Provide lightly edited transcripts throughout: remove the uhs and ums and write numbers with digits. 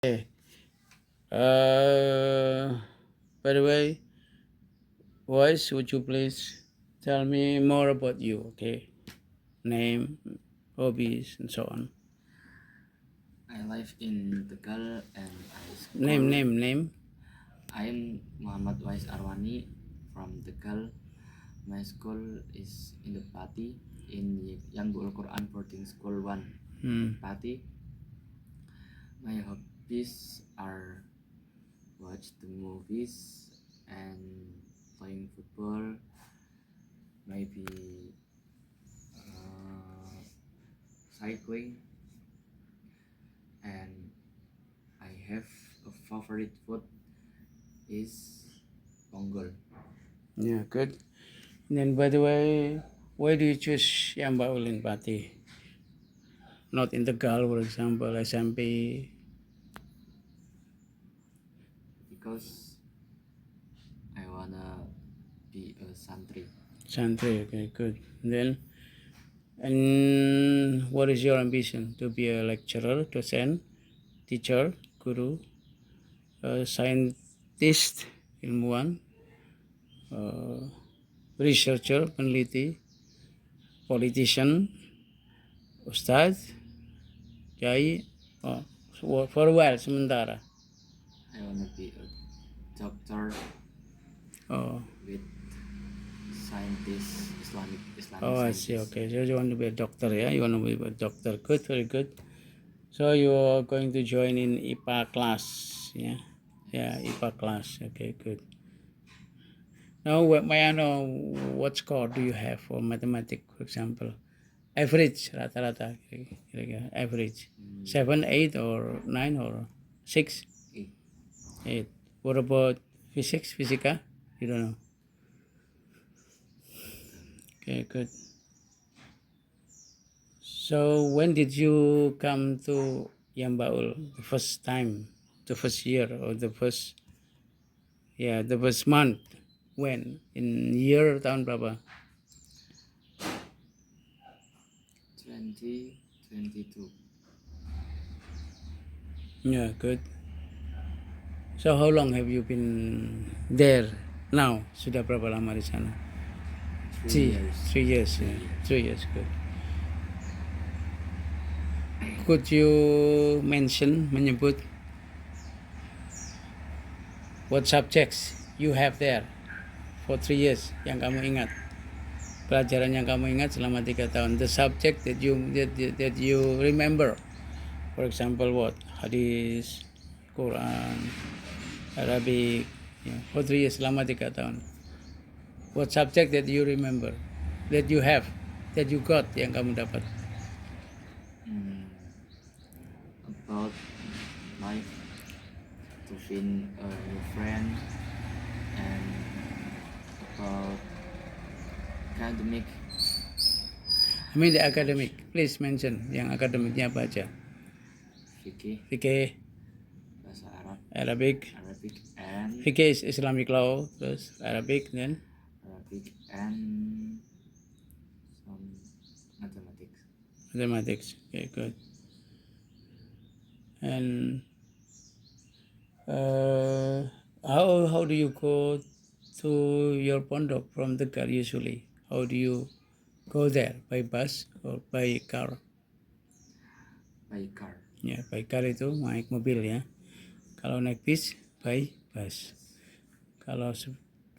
Okay. By the way, voice, would you please tell me more about you? Okay, name, hobbies, and so on. I live in Tegal and I Name, school. name, name. I am Muhammad Wais Arwani from Tegal. My school is in the Pati in Young Al Quran Boarding School 1 Hmm. Pati. My hobbies are watch the movies and playing football, maybe cycling, and I have a favorite food is ponggol. Yeah, good. And then, by the way, why do you choose Yamba Ulin Pati? Not in the Gal, for example, SMP, Because I wanna be a santri. Santri. Okay, good. And what is your ambition? To be a lecturer, docent, teacher, guru, scientist, ilmuwan, uh, researcher, peneliti, politician, ustadz, kiai, oh, for a while sementara. I wanna be a doctor Oh, with scientist Islamic oh, I see. scientist. Okay, so you want to be a doctor, yeah? You want to be a doctor. Good, very good. So you're going to join in IPA class, yeah? Yeah, IPA class. Okay, good. Now, may I know what score do you have for mathematics, for example? Average, rata-rata, kira-kira, average. 7, 8, or 9, or 6? Eh, 8. What about physics, Fisika? You don't know. Okay, good. So when did you come to Yambaul the first time, the first year, or the first month? When? In year tahun berapa? 2022. Yeah, good. So how long have you been there now? Sudah berapa lama di sana? 3 years. 3 years, Three yeah. years. 3 years, good. Could you menyebut what subjects you have there for 3 years yang kamu ingat? Pelajaran yang kamu ingat selama 3 tahun. The subject that you remember. For example, what? Hadis, Quran, Arabic. Yeah, for 3 years selama 3 tahun. What subject that you remember? That you have? That you got yang kamu dapat? About life, to find a new friend, and about academic. I mean the academic. Please mention yang akademiknya apa aja. Fikih, Fikih, bahasa Arab, Arabic. and Fikih is Islamic law, terus Arabic, then Arabic and some mathematics. mathematics. Okay, good. And how do you go to your pondok from the car usually? How do you go there? By bus or by car? By car. Ya, by car itu naik mobil ya. Kalau naik bis, by bus. Kalau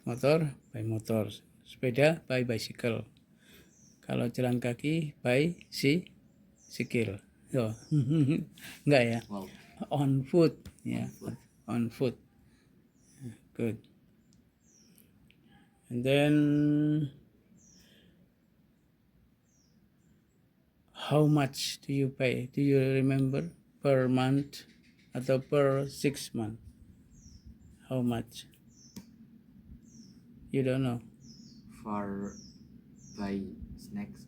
motor, by motor. Sepeda, by bicycle. Kalau jalan kaki, by sikil. So, enggak ya? Wow. On foot, ya. On foot. On foot. Good. And then, how much do you pay? Do you remember per month atau per 6 months? How much? You don't know. For buy snacks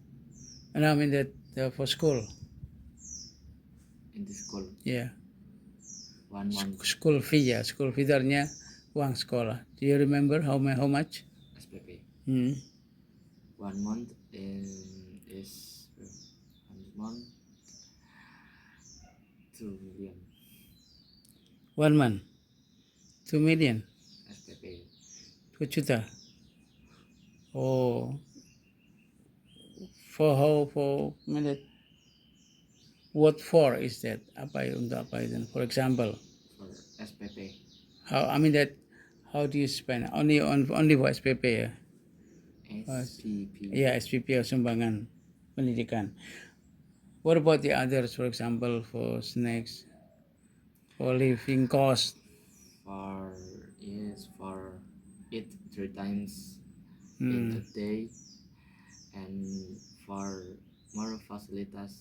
And I mean that for school. in the school. Yeah. 1 month School fee ya. School fee-nya uang sekolah. Do you remember how much? SPP. 1 month is 1 month 2 million. 1 month. 2 million. SPP. 2 juta. Oh. For how, for minute? What for is that? Apa itu, untuk apa itu? For example, For SPP. how do you spend? Only for SPP ya? SPP. Ya, SPP sumbangan pendidikan. What about the others, for example, for snacks, for living cost? For eat 3 times in a day, and for more facilities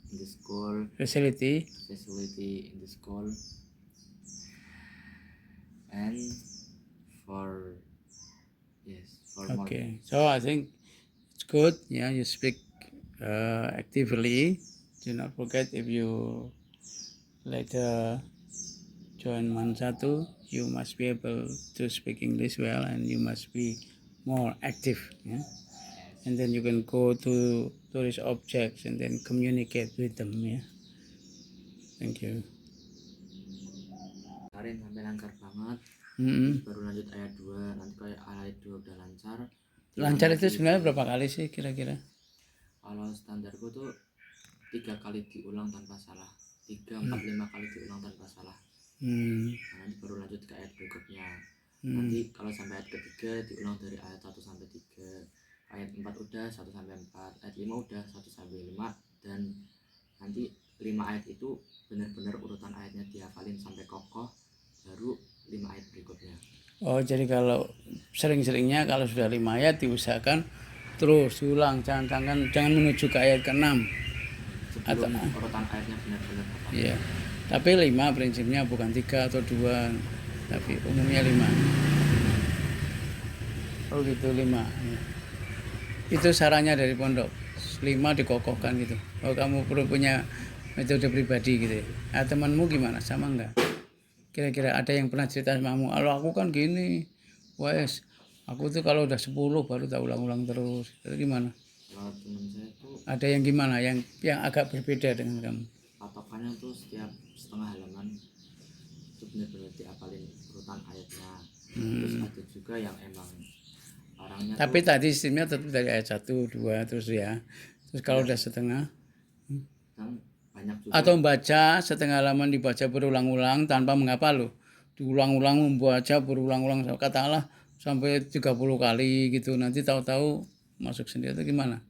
in the school, Facility. in the school, and for more. Okay, so I think it's good. Yeah, you speak actively. Do not forget, if you later join Mansatu, you must be able to speak English well, and you must be more active. Yeah, and then you can go to tourist objects and then communicate with them. Yeah, thank you. Kemarin sampai lancar banget. Mm-mm. Baru lanjut ayat 2. Nanti kalau ayat 2 udah lancar. Lancar itu lagi sebenarnya berapa kali sih kira-kira? Kalau standarku tuh 3 kali diulang tanpa salah. 3, 4, 5 kali diulang tanpa salah. Nah, nanti baru lanjut ke ayat berikutnya. Nanti kalau sampai ayat ketiga diulang dari ayat 1 sampai 3. Ayat 4 udah 1 sampai 4. Ayat 5 udah 1 sampai 5. Dan nanti 5 ayat itu benar-benar urutan ayatnya dihafalin sampai kokoh. Baru 5 ayat berikutnya. Oh, jadi kalau sering-seringnya kalau sudah 5 ayat diusahakan terus diulang, jangan menuju ke ayat ke-6. Sebelum urutan ayatnya benar-benar hafal. Iya. Tapi 5 prinsipnya bukan 3 atau 2, tapi umumnya 5. Oh gitu, 5. Ya. Itu sarannya dari pondok. 5 dikokohkan gitu. Oh, kamu perlu punya metode pribadi gitu ya. Nah, temanmu gimana? Sama enggak? Kira-kira ada yang pernah cerita sama kamu, kalau aku kan gini, wes, aku tuh kalau udah 10 baru tak ulang-ulang terus. Itu gimana? Kalau teman saya tuh Ada yang gimana? Yang agak berbeda dengan kamu? patokannya tuh setiap setengah halaman itu benar-benar dihafalin urutan ayatnya. Terus ada juga yang emang orangnya Tapi tuh tadi sistemnya tetap dari ayat 1, 2 terus ya. Terus kalau udah setengah, yang banyak juga atau membaca setengah halaman dibaca berulang-ulang tanpa menghafal loh. Diulang-ulang membaca berulang-ulang, katakanlah sampai 30 kali gitu. Nanti tahu-tahu masuk sendiri itu gimana?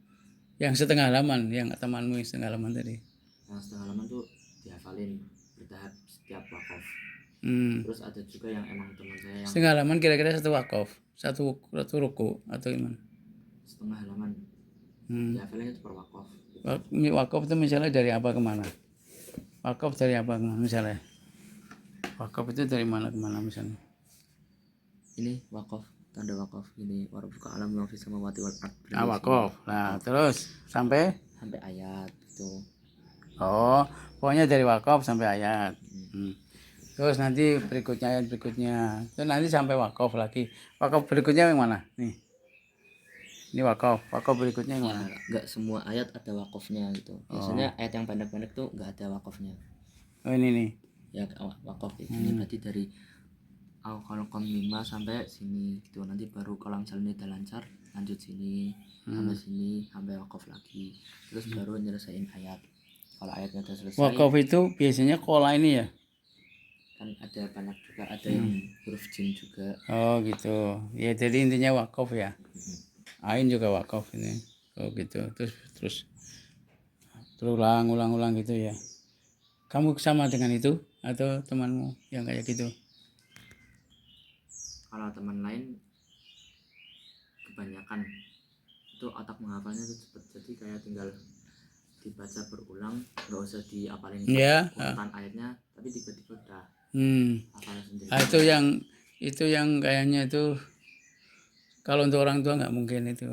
Yang setengah halaman, yang temanmu yang setengah halaman tadi. yang setengah halaman tuh dihafalin bertahap setiap wakaf. Hmm. Terus ada juga yang emang teman saya yang Setengah halaman kira-kira satu wakaf, satu ruku atau gimana? setengah halaman dihafalin itu per wakaf. Wakaf itu misalnya dari apa kemana? Wakaf dari apa kemana misalnya? Wakaf itu dari mana kemana misalnya? Ini wakaf, tanda wakaf ini warabuka alam yang bisa mawati wal ard. Ah, wakaf. Nah, terus sampai ayat itu. oh, pokoknya dari wakaf sampai ayat. Terus nanti berikutnya ayat berikutnya. Terus nanti sampai wakaf lagi. Wakaf berikutnya yang mana? Nih. Ini wakaf. Wakaf berikutnya yang mana? Nggak semua ayat ada wakafnya gitu. Biasanya ayat yang pendek-pendek tuh nggak ada wakafnya. Oh, ini nih. Ya wakaf kayak gini berarti dari kalau 5 sampai sini gitu. Nanti baru kalau misalnya udah lancar lanjut sini sampai sini sampai wakaf lagi. Terus baru nyelesain ayat. Kalau ayatnya udah selesai Wakaf itu biasanya kola ini ya? kan ada banyak juga, ada yang huruf jin juga. Oh gitu. Ya jadi intinya wakaf ya. Ain juga wakaf ini. Oh gitu. Terus ulang gitu ya. Kamu sama dengan itu atau temanmu yang kayak gitu? Kalau teman lain kebanyakan itu otak menghafalnya tuh cepet, jadi kayak tinggal dibaca berulang, nggak usah diapalin urutan ayatnya, tapi tiba-tiba udah hafal sendiri. Itu yang kayaknya itu kalau untuk orang tua nggak mungkin itu.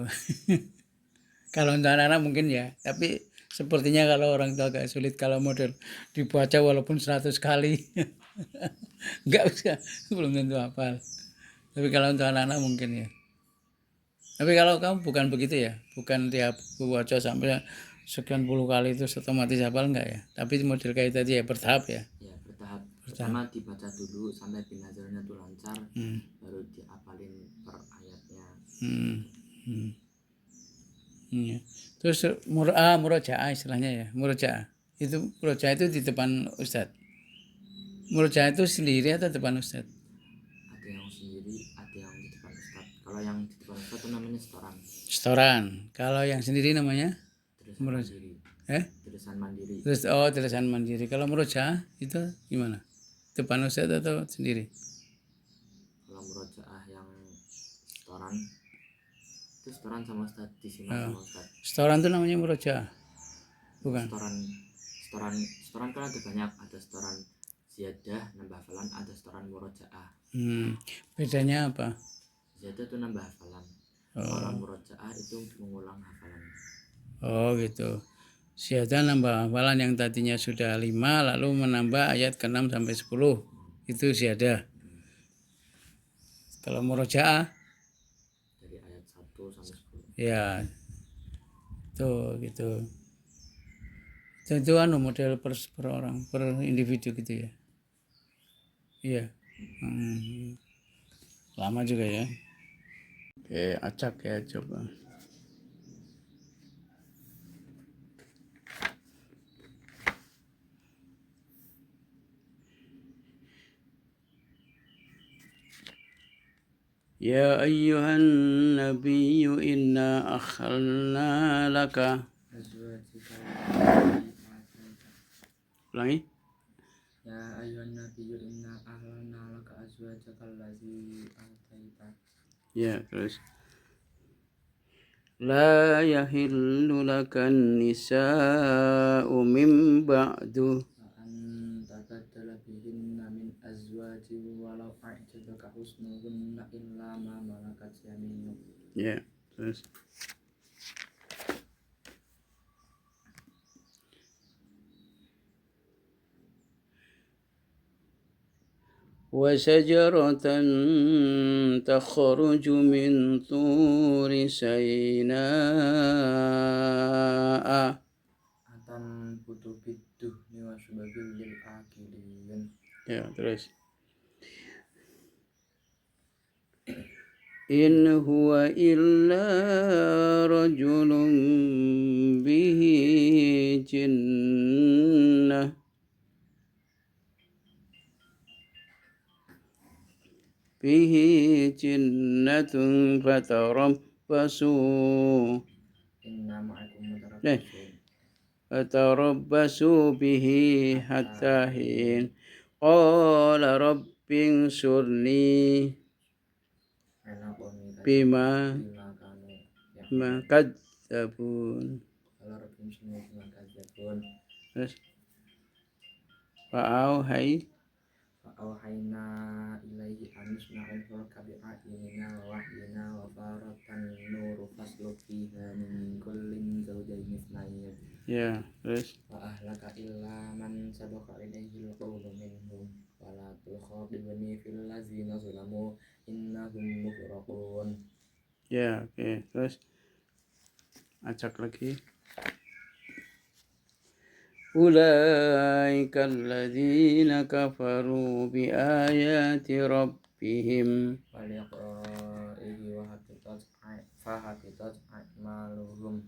Kalau untuk anak-anak mungkin ya, tapi sepertinya kalau orang tua agak sulit kalau model dibaca walaupun 100 kali. Nggak usah, belum tentu hafal. Tapi kalau untuk anak-anak mungkin ya. Tapi kalau kamu bukan begitu ya, bukan tiap baca sampai sekian puluh kali itu otomatis hafal enggak ya? Tapi model kayak tadi ya bertahap ya. Ya bertahap pertama dibaca dulu sampai binazarnya tuh lancar, Hmm. baru diapalin per ayatnya. Iya. Terus murojaah istilahnya ya, murojaah. Murojaah itu di depan Ustadz. Murojaah itu sendiri atau depan Ustadz? Ada yang sendiri, ada yang di depan Ustadz. Kalau yang di depan Ustadz itu namanya setoran. Setoran. Kalau yang sendiri namanya? Tulisan mandiri. Tulisan mandiri. Terus tulisan mandiri. Kalau murojaah itu gimana? Depan Ustadz atau sendiri? Kalau murojaah yang setoran itu setoran sama Ustadz, disimak sama Ustadz. Setoran itu namanya murojaah? Bukan. Setoran kan ada banyak, ada setoran ziyadah nambah hafalan, ada setoran murojaah. Bedanya apa? Ziyadah itu nambah hafalan. Kalau murojaah itu mengulang hafalan. Oh gitu. Ziyadah nambah hafalan yang tadinya sudah 5 lalu menambah ayat ke-6 sampai 10. Itu ziyadah. Kalau murojaah Dari ayat 1 sampai 10. ya. Tuh gitu. Itu model per orang, per individu gitu ya. Iya. Lama juga ya. Oke, acak ya coba. Ya ayyuhan nabiyyu inna akhalna laka. Ulangi. Ya ayyuhan nabiyyu inna ahlalna laka azwajakal ladzi ataita. Ya, terus. La yahillu lakan nisa'u min ba'du. An tabaddala bihinna min azwajin walau a'jabaka husnuhunna illa ma malakat yaminuk. Ya, terus. وشجرة تخرج من طور سيناء. Atam butuh biduh niwa sebagai lil akilin. Ya, terus. In huwa illa rajulun bihi jinnah. Bihi jinnatun fatarabbasu. Inna ma'akum mutarabbisun. Fatarabbasu bihi hatta hin. Qala rabbin surni bima kadzabun. Qala rabbin surni bima kadzabun. Terus Fa'auhayna ilaihi anusna'il fulka bi'ayunina wa wahyina wa faratan nuru fasluk fiha min kullin zawjayn itsnayn. Ya, terus Wa ahlaka illa man sabaqa ilaihi al-qawlu minhum wa la tukhatibni fil ladzina zalamu innahum mughraqun. ya, oke. Terus acak lagi. Ulaika alladzina kafaru bi ayati rabbihim Waliqa'ihi wa habitat a'maluhum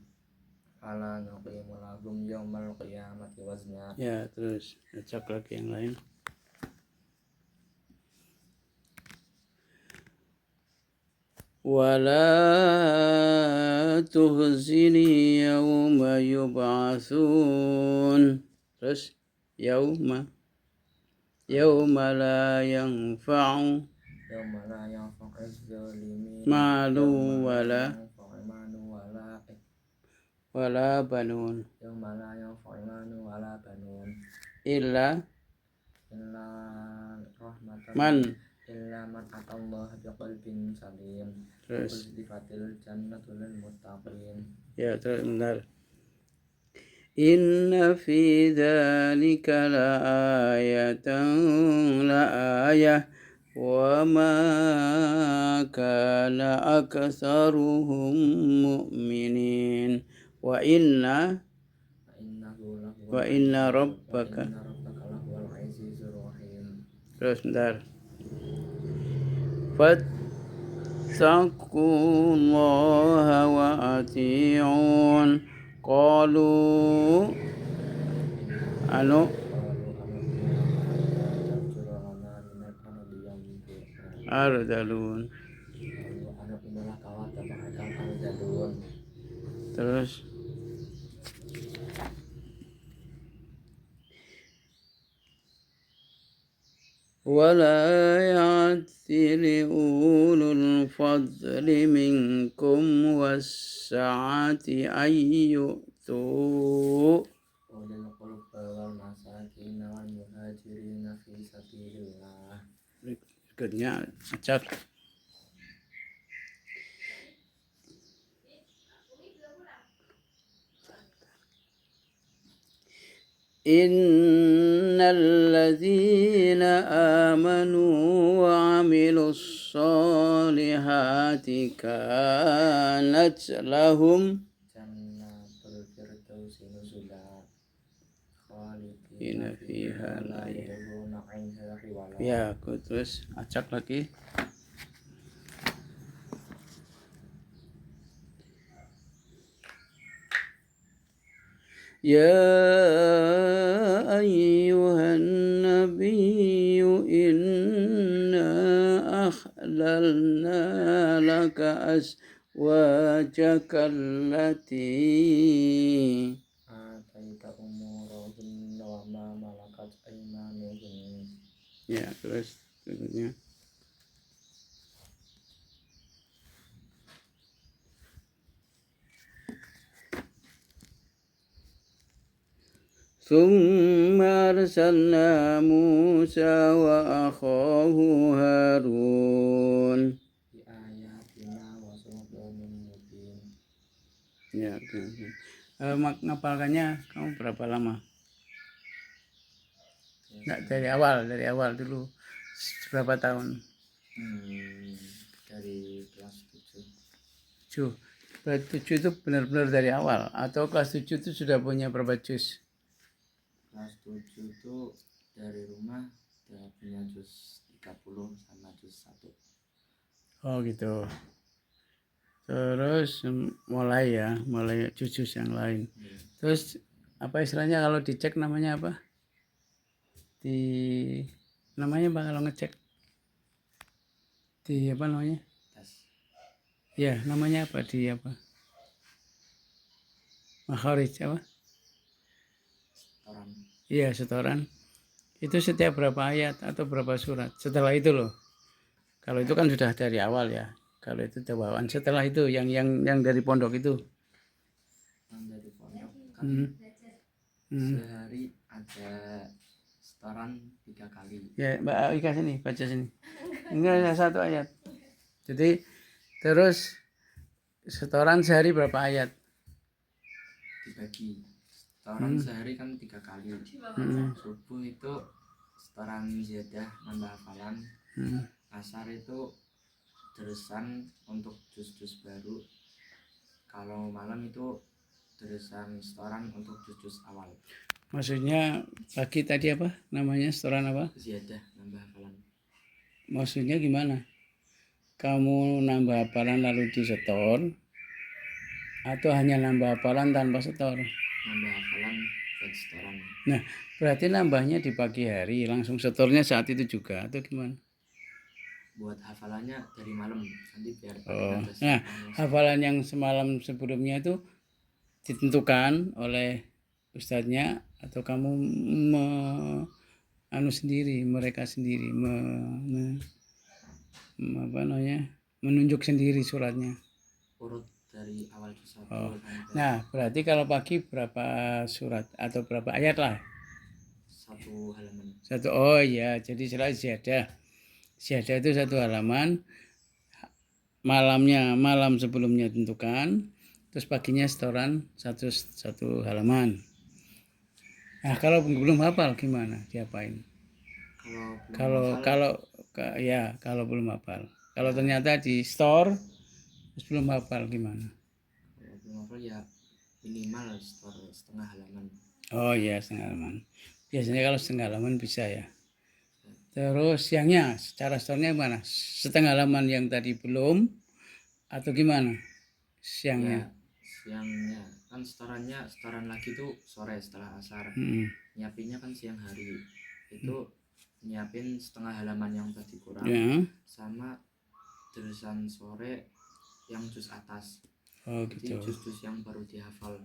fala nuqimu lahum yawmal qiyamati wazna. Ya, terus acak lagi yang lain. Wala tuhzini yawma yub'atsun. Terus yawma la yanfa'u Yawma la yanfa'u zalimin malu wala banun yawma la yanfa'u malu wala banun illa rahmatan man. illa man atallaha biqalbin salim. Terus Uzlifatil jannatu lil muttaqin. ya, terus benar. Inna fi dzalika la'ayah wa ma kana aktsaruhum mu'minin wa inna rabbaka lahuwal azizur rahim. Terus bentar. Fattaqullaha wa ati'un. Qalu anu ardalun. Terus ولا يعتل أولو الفضل منكم والسعة أن يؤتوا berikutnya acak innalladzina amanu wa amilus solihati kanat lahum ina fiha la ya aku terus acak lagi يا أيها النبي إنا أحللنا لك أزواجك التي آتيت أجورهن وما ملكت أيمانهن. Ya, terus berikutnya. ثم أرسلنا موسى وأخاه هارون ya, ngapalkannya kamu berapa lama? Enggak, dari awal dulu berapa tahun? Dari kelas 7. 7. Kelas 7 itu benar-benar dari awal atau kelas 7 itu sudah punya berapa juz? Kelas 7 itu dari rumah udah punya juz 30 sama juz 1. Oh gitu. Terus mulai juz yang lain. Terus apa istilahnya kalau dicek namanya apa? Namanya apa kalau ngecek? Apa namanya? Tes. Ya, namanya apa apa? Makharij apa? Setoran. Iya, setoran. Itu setiap berapa ayat atau berapa surat? Setelah itu loh. Kalau itu kan sudah dari awal ya. Kalau itu bawaan. Setelah itu yang dari pondok itu. Yang dari pondok kan sehari ada setoran 3 kali. Ya, Mbak Ika sini, baca sini. Ini ada 1 ayat. Jadi terus setoran sehari berapa ayat? Dibagi. Setoran sehari kan 3 kali. Subuh itu setoran ziyadah nambah hafalan. Asar itu terusan untuk juz-juz baru. Kalau malam itu terusan setoran untuk juz-juz awal. Maksudnya pagi tadi apa? Namanya setoran apa? Ziyadah nambah hafalan. Maksudnya gimana? Kamu nambah hafalan lalu disetor atau hanya nambah hafalan tanpa setor? Nambah hafalan buat setoran. Nah, berarti nambahnya di pagi hari, langsung setornya saat itu juga atau gimana? Buat hafalannya dari malam nanti biar Nah, hafalan yang semalam sebelumnya itu ditentukan oleh ustadznya atau kamu mereka sendiri menunjuk sendiri suratnya. Urut dari awal juz 1. Nah, berarti kalau pagi berapa surat atau berapa ayat lah? 1 halaman. Oh iya, jadi setelah Ziyadah itu 1 halaman. Malam sebelumnya tentukan, terus paginya setoran 1 halaman. Nah, kalau belum hafal gimana? Diapain? Kalau belum hafal. Kalau ternyata di store terus belum hafal gimana? Kalau belum hafal ya minimal store setengah halaman. Oh iya, setengah halaman. Biasanya kalau setengah halaman bisa ya. Terus siangnya, secara store-nya gimana? Setengah halaman yang tadi belum atau gimana? Siangnya. Ya siangnya kan setoran lagi tuh sore setelah asar. Hmm. Nyiapinnya kan siang hari itu nyiapin setengah halaman yang tadi kurang Ya. sama tulisan sore yang juz atas. Oh Jadi gitu. juz-juz yang baru dihafal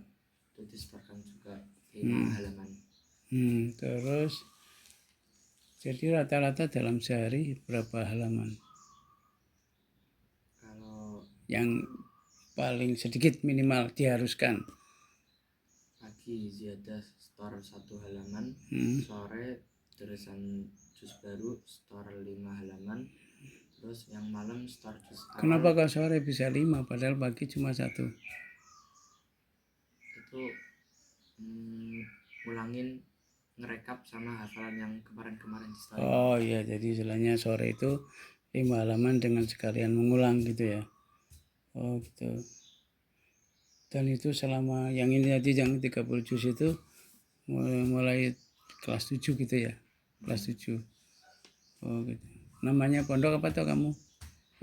itu disetorkan juga 5 halaman. Terus jadi rata-rata dalam sehari berapa halaman? Kalau Yang paling sedikit minimal diharuskan. pagi ziyadah setor 1 halaman, sore tulisan juz baru setor 5 halaman, terus yang malam setor juz Kenapa awal kok sore bisa 5 padahal pagi cuma 1? itu ngulangin ngerekap sama hafalan yang kemarin-kemarin disetor. Oh iya, jadi istilahnya sore itu 5 halaman dengan sekalian mengulang gitu ya. Oh gitu. Dan itu selama yang ini tadi yang 30 juz itu mulai kelas 7 gitu ya. Kelas 7. Oh gitu. Namanya pondok apa tuh kamu?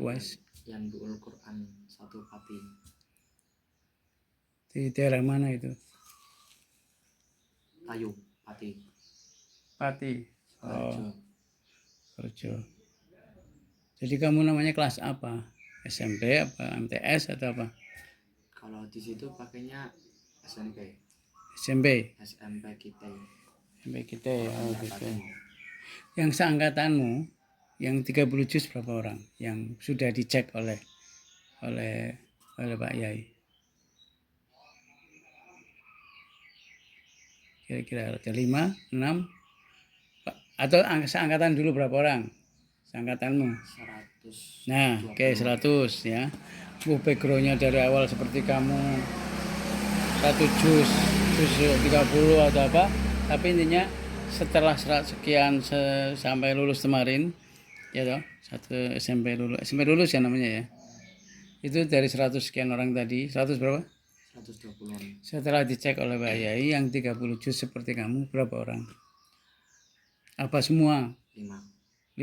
Uwais. Yanbu'ul Quran 1 Pati. Di daerah mana itu? Tayu Pati. Pati. Rajo. Kerja. Jadi kamu namanya kelas apa? SMP apa MTS atau apa? Kalau di situ pakainya SMP. SMP. SMP kita. SMP kita ya. Oh gitu. Yang seangkatanmu yang 30 juz berapa orang yang sudah dicek oleh Pak Yai? Kira-kira ada 5, 6 atau seangkatan dulu berapa orang? Seangkatanmu. 100. Nah, oke 100 ya. Backgroundnya dari awal seperti kamu 1 juz 30 atau apa, tapi intinya setelah sekian sampai lulus kemarin ya toh, satu SMP lulus ya namanya ya, itu dari 100 sekian orang tadi 100 berapa? 120-an. Setelah dicek oleh Pak Yai yang 30 juz seperti kamu berapa orang? Apa semua? 5.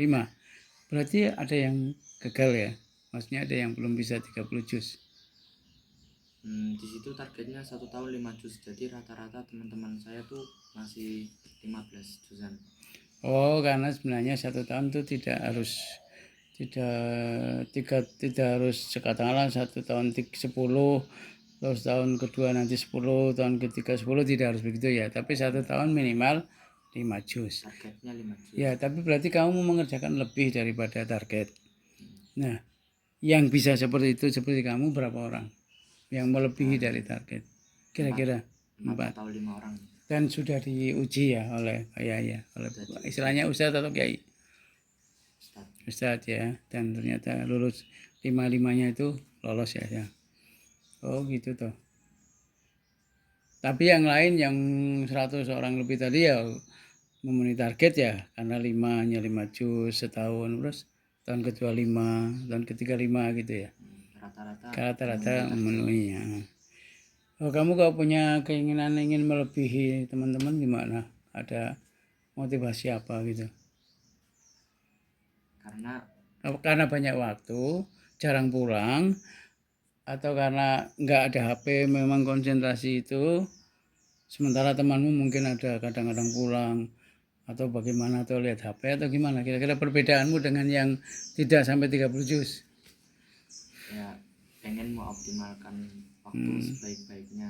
Berarti ada yang gagal ya, maksudnya ada yang belum bisa 30 juz. Di situ targetnya 1 tahun 5 juz, jadi rata-rata teman-teman saya tuh masih 15 juzan. Oh, karena sebenarnya 1 tahun itu tidak harus harus katakanlah 1 tahun 10, terus tahun kedua nanti 10, tahun ketiga 10, tidak harus begitu ya, tapi 1 tahun minimal 5 juz. Targetnya 5 juz. Ya, tapi berarti kamu mengerjakan lebih daripada target. Nah, yang bisa seperti itu seperti kamu berapa orang yang melebihi dari target? Kira-kira 4 atau 5 orang. Dan sudah diuji ya oleh ya oleh istilahnya ustadz atau kiai? Ustadz ya, dan ternyata lulus 5-5-nya itu lolos ya. Oh gitu toh. Tapi yang lain yang 100 orang lebih tadi ya memenuhi target ya, karena 5 juz setahun, terus tahun kedua 5, tahun ketiga 5 gitu ya. Rata-rata memenuhi ya. Oh, kamu kalau punya keinginan ingin melebihi teman-teman gimana? Ada motivasi apa gitu? Karena banyak waktu, jarang pulang, atau karena nggak ada HP, memang konsentrasi itu, sementara temanmu mungkin ada kadang-kadang pulang, atau bagaimana, atau lihat HP, atau gimana? Kira-kira perbedaanmu dengan yang tidak sampai 30 juz? Ya, pengen mau optimalkan waktu sebaik-baiknya.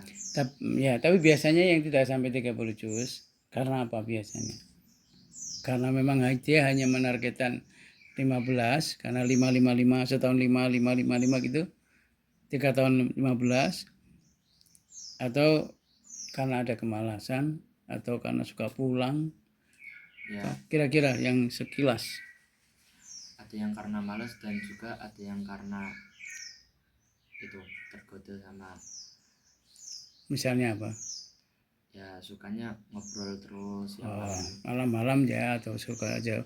Tapi biasanya yang tidak sampai 30 juz, karena apa biasanya? Karena memang dia hanya menargetkan 15, karena 5 setahun 5 gitu, 3 tahun 15, atau karena ada kemalasan, atau karena suka pulang. Ya. Kira-kira yang sekilas. Ada yang karena malas dan juga ada yang karena itu tergoda sama. Misalnya apa? Ya sukanya ngobrol terus ya malam-malam ya, atau suka aja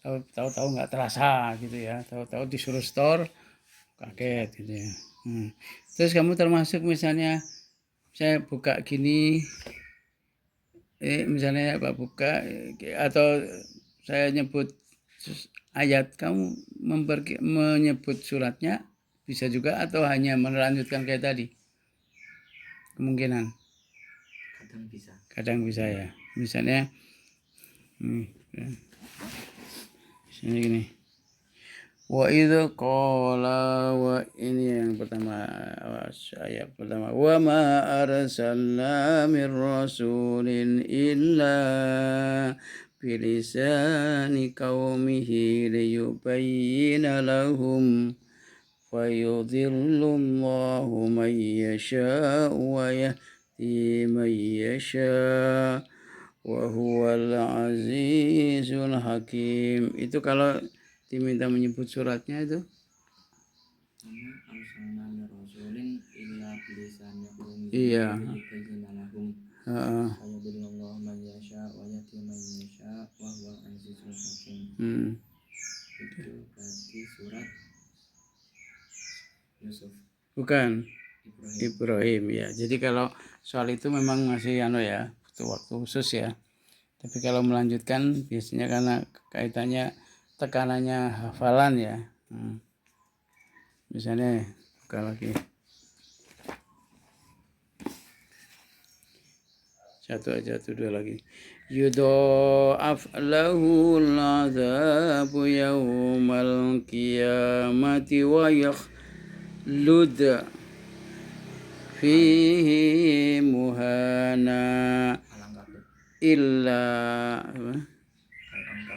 tahu-tahu nggak terasa gitu ya, tahu-tahu disuruh store kaget gitu ya. Terus kamu termasuk misalnya saya buka gini, misalnya Pak buka, atau saya nyebut ayat kamu menyebut suratnya bisa juga, atau hanya melanjutkan kayak tadi? Kemungkinan kadang bisa ya. Misalnya misalnya gini, wa idh qala, wa ini yang pertama, ayat pertama, wa ma arsalna min rasulin illa bilisani qaumihi liyubayyina lahum fayudhillullahu man yasha wa yahdi man yasha wa huwal azizul hakim. Itu kalau diminta menyebut suratnya itu. Iya. Itu berarti surat Yusuf. Bukan. Ibrahim ya. Jadi kalau soal itu memang masih ya, butuh waktu khusus ya. Tapi kalau melanjutkan biasanya karena kaitannya tekanannya hafalan ya. Misalnya buka lagi. Satu aja, dua lagi. Yudha'af lahul adzabu yaumal qiyamati wa yakhlud fihi muhana illa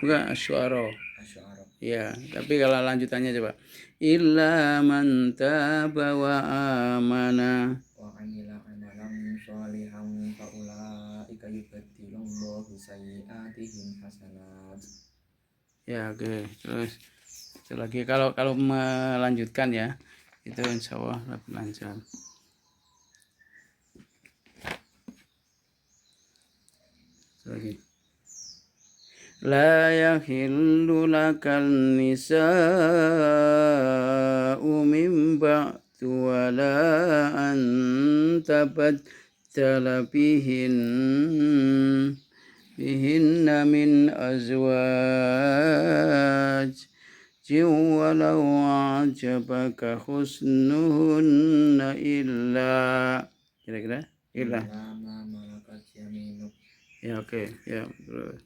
bukan asy'ara. Ya, tapi kalau lanjutannya coba. Illa man taba wa amana wa amila amalan sholihan fa ulaika yubaddilullahu sayyi'atihim hasanat. Ya, oke. Terus lagi kalau melanjutkan ya, itu insya Allah lebih lancar. Lagi. La yahillu lakal nisa'u min ba'du wa la an tabaddala bihinna min azwaj walau a'jabaka husnuhunna illa kira-kira illa ma malakat yaminuk. Ya, oke. Ya, terus